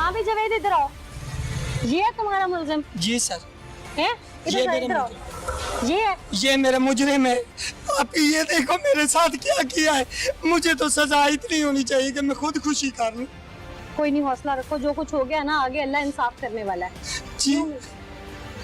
हाँ भी जावेद इधर आओ। ये है तुम्हारा मुलजिम? जी सर। है इधर आओ। ये है? ये मेरा मुजरिम है। आप ये देखो मेरे साथ क्या किया है। मुझे तो सजा इतनी होनी चाहिए कि मैं खुद खुशी कर लूं। कोई नहीं, हौसला रखो, जो कुछ हो गया ना आगे अल्लाह इंसाफ करने वाला है। जी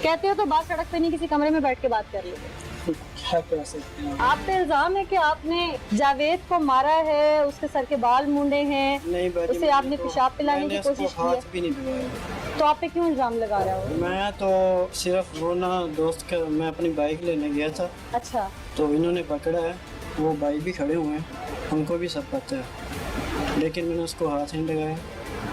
कहते हो तो बात सड़क पे नहीं किसी कमरे में बैठ के बात कर लेते। क्या कह सकते हैं। आप पे इल्जाम है कि आपने जावेद को मारा है, उसके सर के बाल मूंडे हैं, नहीं बाजी, उसे आपने पेशाब पिलाने की कोशिश की है। हाथ भी नहीं लगाया। तो आप पे क्यों इल्जाम लगा रहा हो? मैं तो सिर्फ वो ना दोस्त का, मैं अपनी बाइक लेने गया था अच्छा, तो इन्होंने पकड़ा है। वो भाई भी खड़े हुए हैं, उनको भी सब पता है, लेकिन मैंने उसको हाथ नहीं लगाया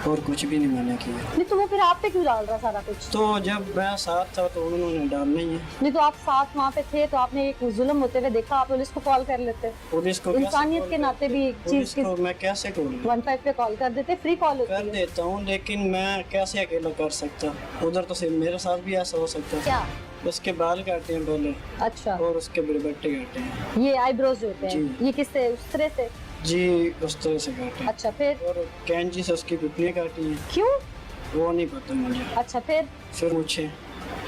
और कुछ भी नहीं मैंने किया। नहीं तो वो फिर आप पे क्यों डाल रहा सारा कुछ? तो जब मैं साथ था तो उन्होंने डालना ही है। नहीं तो आप साथ वहाँ पे थे तो आपने एक जुल्म होते हुए देखा, आप पुलिस को कॉल कर लेते। पुलिस को इंसानियत के नाते भी एक चीज को मैं कैसे करूँ? 15 पे कॉल कर देते, फ्री कॉल होती कर है। देता हूँ, लेकिन मैं कैसे अकेला कर सकता? उधर तो सिर्फ मेरे साथ भी ऐसा हो सकता है। क्या? उसके बाल काटे हैं पहले अच्छा, और उसके बरबट्टे काटे हैं। ये आईब्रोज होते हैं, जी। ये किससे? उस तरह से? जी उस तरह से काटे। अच्छा, फिर? और कैंची से उसकी पिपलियाँ काटी हैं। क्यों? वो नहीं पता मुझे। अच्छा, फिर मुझे,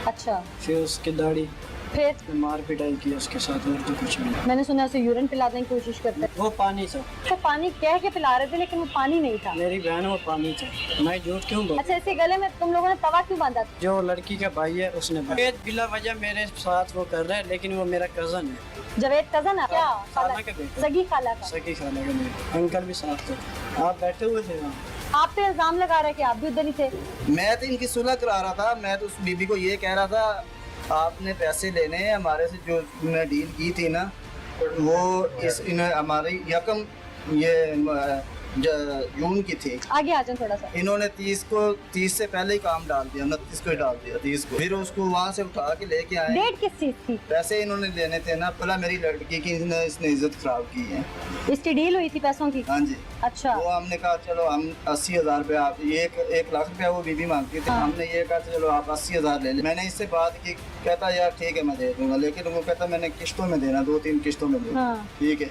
अच्छा, फिर उसकी दाढ़ी, फिर मार पिटाई की उसके साथ और तो कुछ नहीं। मैंने सुना उसे यूरिन पिलाने की कोशिश करते। वो पानी था। तो पानी कह के पिला रहे थे लेकिन वो पानी नहीं था। मेरी बहन वो पानी था, मैं झूठ क्यों बोलूं? अच्छा, इसे गले में तुम लोगों ने तवा क्यों बांधा? जो लड़की का भाई है उसने बिला वजह मेरे साथ वो कर रहा है, लेकिन वो मेरा कजन है। जावेद कजन है क्या? खाला का बेटा। सगी खाला का? सगी खाला का बेटा। अंकल भी साथ थे। आप बैठे हुए थे वहाँ। आप पे इल्जाम लगा रहे हैं कि आप भी उधर ही थे। मैं तो इनकी सुलह करा रहा था। मैं तो उस बीबी को ये कह रहा था आपने पैसे लेने हैं हमारे से, जो मैं डील की थी ना वो इस इन्हें हमारी यकम ये जून की थी। आगे आ जाओ थोड़ा सा। इन्होंने 30 से पहले ही काम डाल दिया, 29 को ही डाल दिया 30 को। फिर उसको वहाँ से उठा के लेके आए। डेट किस चीज थी? पैसे इन्होंने लेने थे ना, भला मेरी लड़की की इसने इज्जत खराब की है। इसकी डील हुई थी पैसों की? हाँ जी। अच्छा, वो हमने कहा चलो हम 80,000 रुपये, आप एक लाख रुपया वो बीबी मांगती थी। हाँ। हमने ये कहा चलो आप 80,000 ले लें। मैंने इससे बात की, कहता यार ठीक है मैं दे दूंगा, लेकिन वो कहता मैंने किस्तों में देना, 2-3 किस्तों में देना। हाँ। ठीक है,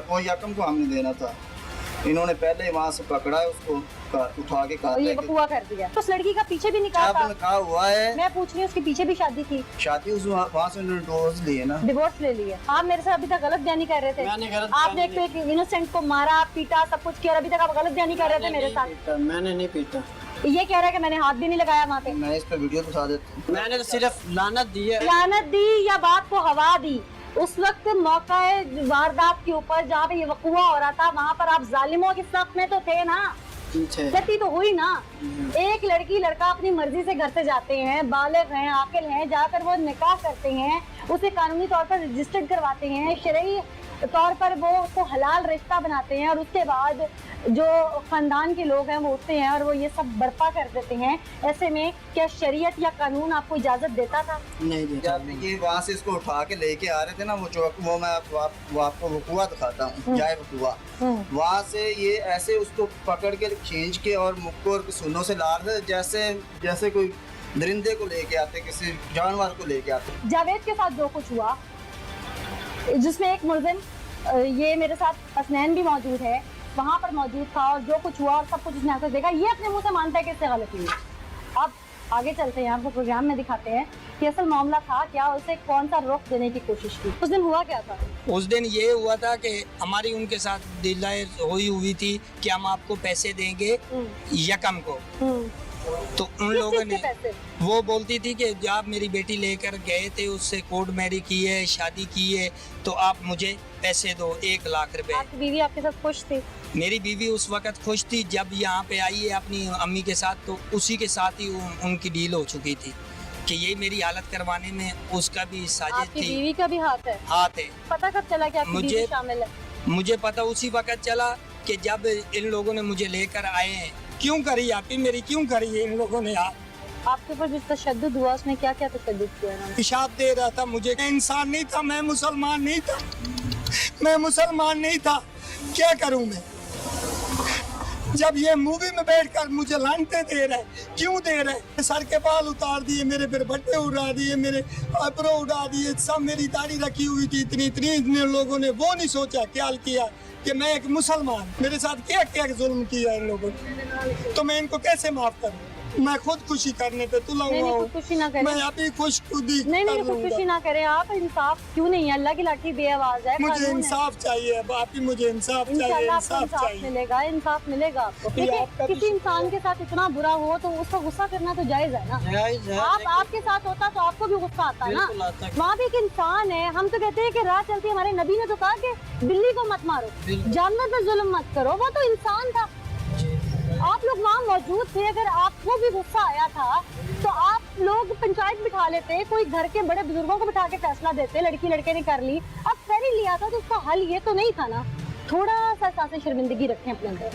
वो यकम को हमने देना था। इन्होंने पहले वहाँ से पकड़ा है उसको, उठा के और ये कहा बकुआ कर दिया। तो उस लड़की का पीछे भी निकाह था? कहा हुआ है। मैं पूछ रही हूँ उसके पीछे भी शादी थी? शादी उस वहाँ से उन्होंने डिवोर्स लिए ना। डिवोर्स ले लिया। आप मेरे साथ अभी तक गलत बयानी कर रहे थे। मैंने गलत आपने एक तो एक इनोसेंट को मारा, पीटा, सब कुछ किया और अभी तक आप गलत बयानी कर रहे थे मेरे साथ। मैंने नहीं पीटा। ये कह रहा है कि मैंने हाथ भी नहीं लगाया वहाँ पे। मैं इस पे वीडियो दिखा देता हूँ। मैंने तो सिर्फ लानत दी है। लानत दी या बात को हवा दी? उस वक्त मौका वारदात के ऊपर जहाँ पे ये वकुआ हो रहा था वहाँ पर आप जालिमों के साथ में तो थे ना, गलती तो हुई ना। एक लड़की लड़का अपनी मर्जी से घर से जाते हैं, बालिग हैं, आकिल हैं, जाकर वो निकाह करते हैं, उसे कानूनी तौर पर रजिस्टर्ड करवाते हैं, शरई तौर पर वो उसको हलाल रिश्ता बनाते हैं और उसके बाद जो खानदान के लोग हैं वो उठते हैं और वो ये सब बर्पा कर देते हैं। ऐसे में क्या शरीयत या कानून आपको इजाजत देता था? नहीं देता। जब ये वहाँ से इसको उठा के लेके आ रहे थे ना, वो मैं आपको वकुआ दिखाता हूँ, जाए वकुआ। वहाँ से ये ऐसे उसको पकड़ के खींच के और मुक्को और सुनों से ला रहे थे, जैसे कोई दरिंदे को लेके आते, किसी जानवर को लेके आते। जावेद के साथ जो कुछ हुआ, जिसमें एक मुलजिम ये मेरे साथ हसनैन भी मौजूद है, वहाँ पर मौजूद था और जो कुछ हुआ और सब कुछ उसने आकर देखा, ये अपने मुंह से मानता है कि इससे गलती हुई। अब आगे चलते हैं, आपको प्रोग्राम में दिखाते हैं कि असल मामला था क्या, उसे कौन सा रुख देने की कोशिश की। उस दिन हुआ क्या था? उस दिन ये हुआ था कि हमारी उनके साथ डील हुई थी कि हम आपको पैसे देंगे यकम को। तो उन लोगों ने, वो बोलती थी कि जब आप मेरी बेटी लेकर गए थे उससे कोर्ट मैरी की है, शादी की है, तो आप मुझे पैसे दो 1 लाख रुपए। आपकी बीवी आपके साथ खुश थी? मेरी बीवी उस वक्त खुश थी। जब यहाँ पे आई है अपनी अम्मी के साथ तो उसी के साथ ही उनकी डील हो चुकी थी कि ये मेरी हालत करवाने में उसका भी साजिश आपकी थी। बीवी का भी हाथ है? हाथ है। पता कब चला कि आपकी बीवी शामिल है? मुझे पता उसी वक्त चला कि जब इन लोगों ने मुझे लेकर आए हैं। क्यों करी आपी मेरी, क्यों करी है इन लोगों ने? आपके ऊपर जो तशद्दुद हुआ उसमें क्या क्या तशद्दुद किया इन्होंने? पेशाब दे रहा था मुझे। मैं इंसान नहीं था, मैं मुसलमान नहीं था, मैं मुसलमान नहीं था, क्या करूं मैं? जब ये मूवी में बैठकर मुझे लानते दे रहे, क्यों दे रहे? सर के बाल उतार दिए, मेरे फिर बट्टे उड़ा दिए, मेरे आईब्रो उड़ा दिए, सब मेरी दाढ़ी रखी हुई थी इतनी इतने लोगों ने वो नहीं सोचा, ख्याल किया कि मैं एक मुसलमान, मेरे साथ क्या क्या जुल्म किया इन लोगों ने, तो मैं इनको कैसे माफ करूं? मैं खुद खुशी करने पे तुला हुआ हूँ, खुशी ना करें, मैं अभी खुश खुद ही नहीं खुदकुशी ना करें आप। इंसाफ क्यों नहीं है? अल्लाह की लाठी बेआवाज है, मुझे इंसाफ चाहिए, आप ही मुझे इंसाफ चाहिए, इंसाफ चाहिए, मिलेगा, इंसाफ मिलेगा आपको। देखिए किसी इंसान के साथ इतना बुरा हो तो उसका गुस्सा करना तो जायज है ना। आपके साथ होता तो आपको भी गुस्सा आता ना। वहाँ भी एक इंसान है, हम तो कहते हैं कि राह चलती, हमारे नबी ने तो कहा कि बिल्ली को मत मारो, जानवर पर जुल्म मत करो, वो तो इंसान था। आप लोग वहाँ मौजूद थे, अगर आपको भी गुस्सा आया था तो आप लोग पंचायत बिठा लेते, कोई घर के बड़े बुजुर्गों को बिठा के फैसला देते, लड़की लड़के ने कर ली, अब कर ही लिया था तो उसका हल ये तो नहीं था ना। थोड़ा सा एहसास शर्मिंदगी रखें अपने अंदर।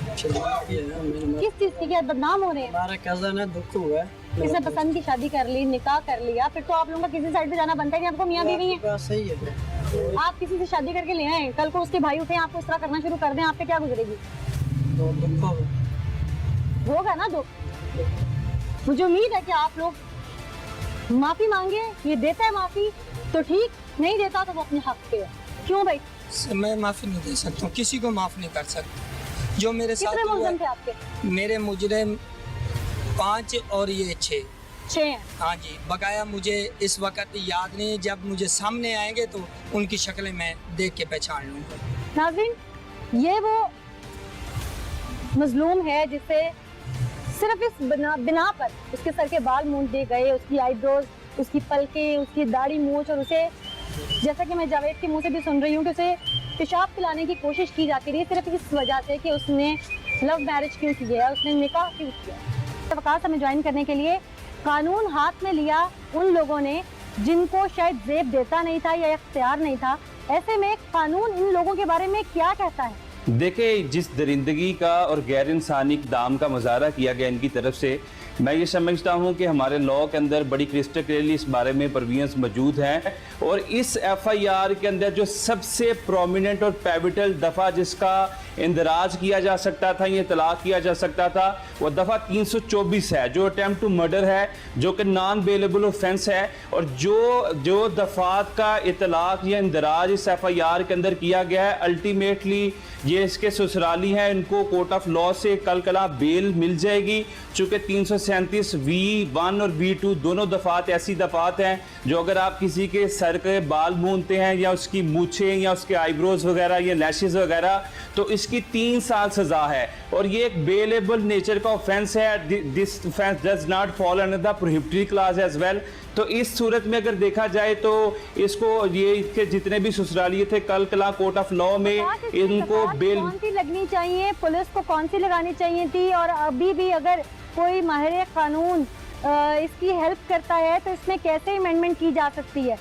किस चीज की? क्या बदनाम हो रहे हैं? हमारा कज़न है, दुख हुआ है, किसने पसंद की शादी कर ली, निकाह कर लिया, फिर तो आप लोगों का किसी साइड पे जाना बनता है कि आपको मियां बीवी है। सही है, आप किसी से शादी करके ले आए, कल को उसके भाई उठे आपको इस तरह करना शुरू कर दें, आप पे क्या गुजरेगी? तो दुख होगा ना दुख। मुझे उम्मीद है कि आप लोग माफी मांगे, ये देता है माफी तो ठीक, नहीं देता तो वो अपने हक पे है। क्यों भाई? मैं माफी नहीं दे सकता हूँ, किसी को माफ नहीं कर सकता। जो मेरे साथ कितने हुआ, मुलज़िम थे आपके? मेरे मुजरिम 5 और ये 6 हैं। हाँ जी, बकाया मुझे इस वक्त याद नहीं, जब मुझे सामने आएंगे तो उनकी शक्लें मैं देख के पहचान लूँगा। नाज़रीन, ये वो मजलूम है जिसे सिर्फ इस बिना पर उसके सर के बाल मूंद दिए गए, उसकी आईब्रोज, उसकी पलकें, उसकी दाढ़ी मूंछ, और उसे, जैसा कि मैं जावेद के मुंह से भी सुन रही हूँ कि उसे पेशाब पिलाने की कोशिश की जाती रही, सिर्फ इस वजह से कि उसने लव मैरिज क्यों किया, उसने निकाह क्यों किया। वकालत हमें ज्वाइन करने के लिए कानून हाथ में लिया उन लोगों ने जिनको शायद जेब देता नहीं था या इख्तियार नहीं था। ऐसे में कानून इन लोगों के बारे में क्या कहता है? देखिए, जिस दरिंदगी का और गैर इंसानी इक़दाम का मुजाहरा किया गया इनकी तरफ से, मैं ये समझता हूँ कि हमारे लॉ के अंदर बड़ी क्रिस्टल क्लियरली इस बारे में प्रोविजंस मौजूद हैं। और इस FIR के अंदर जो सबसे प्रोमिनेंट और पैविटल दफ़ा जिसका इंदराज किया जा सकता था, ये तलाक किया जा सकता था, वो दफ़ा 324 है, जो अटैम्प्ट टू मर्डर है, जो कि नॉन बेलेबल ऑफेंस है। और जो दफ़ात का इतलाक या इंदराज इस FIR के अंदर किया गया है, अल्टीमेटली ये इसके ससुराली हैं, इनको कोर्ट ऑफ लॉ से कल कला बेल मिल जाएगी, चूँकि 337 V1 और V2 दोनों दफ़ात ऐसी दफ़ात हैं जो अगर आप किसी के सर के बाल मूंदते हैं या उसकी मूछें या उसके आईब्रोज वगैरह या लैशेस वगैरह, तो इसकी 3 साल सज़ा है। और ये एक बेलेबल नेचर का ऑफेंस है। This offence does not fall under the prohibitory clause as well. तो इस सूरत में अगर देखा जाए तो इसको, ये इसके जितने भी ससुरालिये थे, कल कला कोर्ट ऑफ लॉ में इनको बेल कौन सी लगनी चाहिए, पुलिस को कौन सी लगानी चाहिए थी, और अभी भी अगर कोई माहिर कानून इसकी हेल्प करता है तो इसमें कैसे अमेंडमेंट की जा सकती है?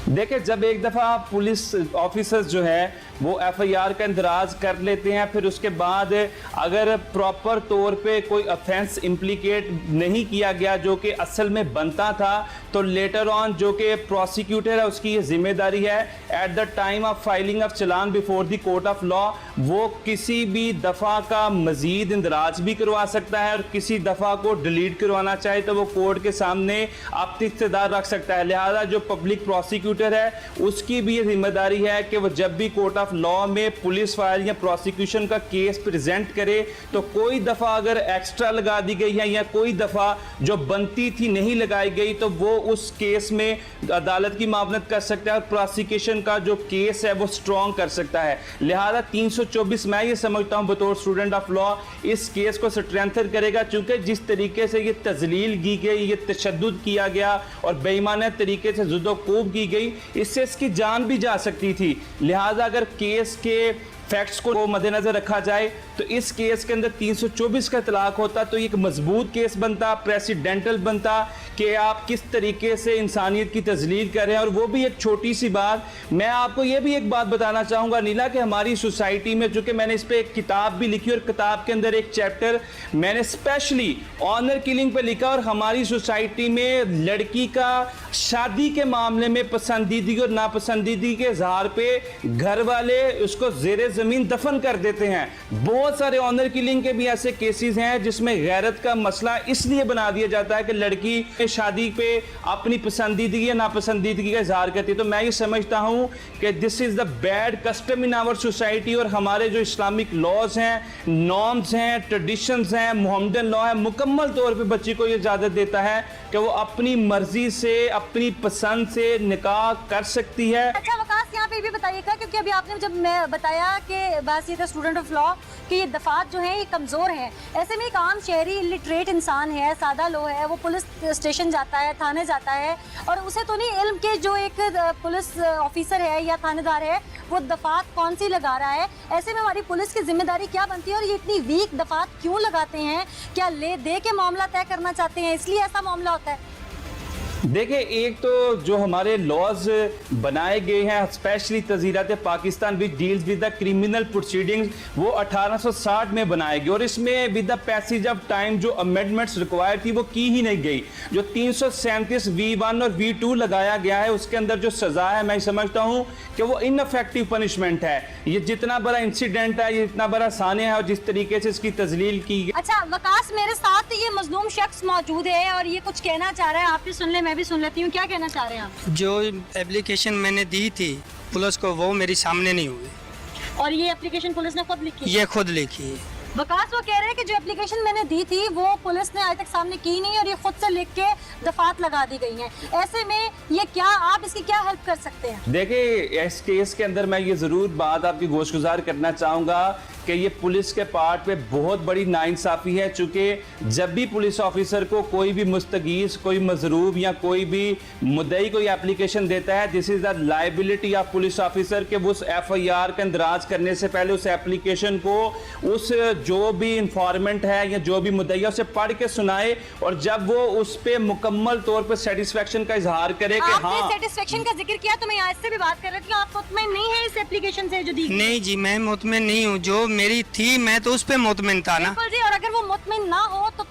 देखिए, जब एक दफ़ा पुलिस ऑफिसर्स जो है वो FIR का इंदराज कर लेते हैं, फिर उसके बाद अगर प्रॉपर तौर पे कोई ऑफेंस इम्प्लीकेट नहीं किया गया जो कि असल में बनता था, तो लेटर ऑन जो कि प्रोसिक्यूटर है उसकी ये जिम्मेदारी है, at the time of filing of challan before the court of law, वो किसी भी दफ़ा का मजीद इंदराज भी करवा सकता है, और किसी दफ़ा को डिलीट करवाना चाहे तो वो कोर्ट के सामने अपनी इख्तियार रख सकता है। लिहाजा जो पब्लिक प्रोसिक्यूटर है उसकी भी ये जिम्मेदारी है कि वो जब भी कोर्ट ऑफ लॉ में पुलिस फाइल या प्रोसिक्यूशन का केस प्रेजेंट करे, तो कोई दफा अगर एक्स्ट्रा लगा दी गई है या कोई दफा जो बनती थी नहीं लगाई गई, तो वो उस केस में अदालत की मामलत कर सकता है और प्रोसिक्यूशन का जो केस है वो स्ट्रॉन्ग कर सकता है। लिहाजा 324 मैं ये समझता हूँ बतौर स्टूडेंट ऑफ लॉ इस केस को स्ट्रेंथन करेगा, चूंकि जिस तरीके से ये तजलील की गई, ये तशद्दुद किया गया और बेईमाना तरीके से जुदोकूब की गई, इससे इसकी जान भी जा सकती थी। लिहाजा अगर केस के फैक्ट्स को मद्देनजर रखा जाए तो इस केस के अंदर 324 का तलाक होता तो एक मजबूत केस बनता, प्रेसिडेंटल बनता कि आप किस तरीके से इंसानियत की तजलील कर रहे हैं। और वो भी एक छोटी सी बात, मैं आपको ये भी एक बात बताना चाहूँगा नीला, कि हमारी सोसाइटी में, चूँकि मैंने इस पर एक किताब भी लिखी और किताब के अंदर एक चैप्टर मैंने स्पेशली ऑनर किलिंग पर लिखा, और हमारी सोसाइटी में लड़की का शादी के मामले में पसंदीदगी और नापसंदीदगी के इजहार पे घर वाले उसको जेरे जमीन दफन कर देते हैं। बहुत सारे ऑनर किलिंग के भी ऐसे केसेस हैं जिसमें गैरत का मसला इसलिए बना दिया जाता है कि लड़की शादी पे अपनी पसंदीदगी या नापसंदीदगी का इजहार करती है। तो मैं ये समझता हूँ कि this is the bad custom in our society, और हमारे जो इस्लामिक लॉज हैं, नॉर्म्स हैं, ट्रेडिशंस हैं, मोहम्मदन लॉ है, मुकम्मल तौर पे बच्ची को ये इजाज़त देता है कि वो अपनी मर्जी से, अपनी पसंद से निकाह कर सकती है। अच्छा वकास, यहाँ पे भी बताइएगा, क्योंकि अभी आपने जब मैं बताया कि बस ये था स्टूडेंट ऑफ लॉ कि ये दफात जो है ये कमज़ोर हैं, ऐसे में एक आम शहरी इलिटरेट इंसान है, सादा लो है, वो पुलिस स्टेशन जाता है, थाने जाता है, और उसे तो नहीं इल्म के जो एक पुलिस ऑफिसर है या थानेदार है वो दफात कौन सी लगा रहा है। ऐसे में हमारी पुलिस की जिम्मेदारी क्या बनती है, और ये इतनी वीक दफात क्यों लगाते हैं? क्या ले दे के मामला तय करना चाहते हैं, इसलिए ऐसा मामला होता है? देखिए, एक तो जो हमारे लॉज बनाए गए हैं specially Tazirat Pakistan which deals with the criminal proceedings, वो 1860 में बनाए गए, और इसमें with the passage of time जो अमेंडमेंट्स रिक्वायर्ड थी वो की ही नहीं गई। जो 337 V1 और V2 लगाया गया है उसके अंदर जो सज़ा है, मैं समझता हूँ कि वो इनफेक्टिव पनिशमेंट है। ये जितना बड़ा इंसिडेंट है, ये इतना बड़ा सानिया है, और जिस तरीके से इसकी तजलील की गई। अच्छा वकास, मेरे साथ ये मजलूम शख्स मौजूद है और ये कुछ कहना चाह रहा है, आप भी सुन ले, मैं भी सुन लेती हूँ। क्या कहना चाह रहे हैं आप? जो एप्लीकेशन मैंने दी थी पुलिस को वो मेरे सामने नहीं हुई। और ये एप्लीकेशन पुलिस ने खुद लिखी? ये खुद लिखी है। वकास वो कह रहे हैं कि जो एप्लीकेशन मैंने दी थी वो पुलिस ने आज तक सामने की नहीं, और ये खुद से लिख के दफात लगा दी गई हैं। ऐसे में ये क्या, आप इसकी क्या हेल्प कर सकते हैं? देखिए, इस केस के अंदर मैं ये ज़रूर बात आपकी गोशगुजार करना चाहूँगा कि ये पुलिस के पार्ट पे बहुत बड़ी नाइंसाफ़ी है, चूँकि जब भी पुलिस ऑफिसर को कोई भी मुस्तगीज़, कोई मजरूब या कोई भी मुद्दई कोई एप्लीकेशन देता है, this is the liability of police officer कि वो उस FIR का इंदराज करने से पहले उस एप्लीकेशन को उस जो भी इंफॉर्मेंट है या जो भी मुद्दई है उसे पढ़ के सुनाए, और जब वो उस पर मुकम्मल तौर पर सेटिस्फेक्शन का इजहार करे कि आपने हाँ सेटिस्फेक्शन का जिक्र किया, तो मैं आज से भी बात कर रही थी, आप मुतमईन नहीं है इस एप्लीकेशन से जो दी? नहीं जी, मैं मुतमिन नहीं हूँ। जो मेरी थी मैं तो उस पे मुतमिन था ना। बिल्कुल जी, और अगर वो मुतमईन ना हो तो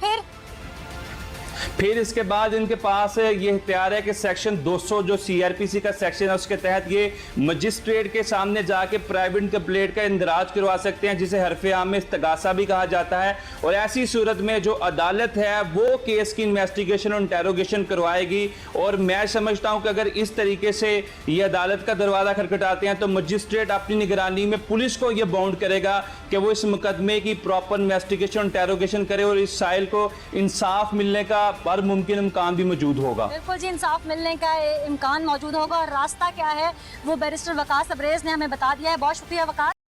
फिर इसके बाद इनके पास ये इख्तियार है कि सेक्शन 200 जो CRPC का सेक्शन है उसके तहत ये मजिस्ट्रेट के सामने जाके प्राइवेट कंप्लेंट का इंदराज करवा सकते हैं, जिसे हरफ आम में इस्तगासा भी कहा जाता है। और ऐसी सूरत में जो अदालत है वो केस की इन्वेस्टिगेशन और इंटेरोगेशन करवाएगी। और मैं समझता हूँ कि अगर इस तरीके से ये अदालत का दरवाज़ा खटखटाते हैं तो मजिस्ट्रेट अपनी निगरानी में पुलिस को ये बाउंड करेगा कि वो इस मुकदमे की प्रॉपर इन्वेस्टिगेशन इंटेरोगेशन करे, और इस साइल को इंसाफ मिलने का हर मुमकिन इम्कान भी मौजूद होगा। बिल्कुल जी, इंसाफ मिलने का इम्कान मौजूद होगा, और रास्ता क्या है वो बैरिस्टर वकास अब्रेज ने हमें बता दिया है। बहुत शुक्रिया वकास।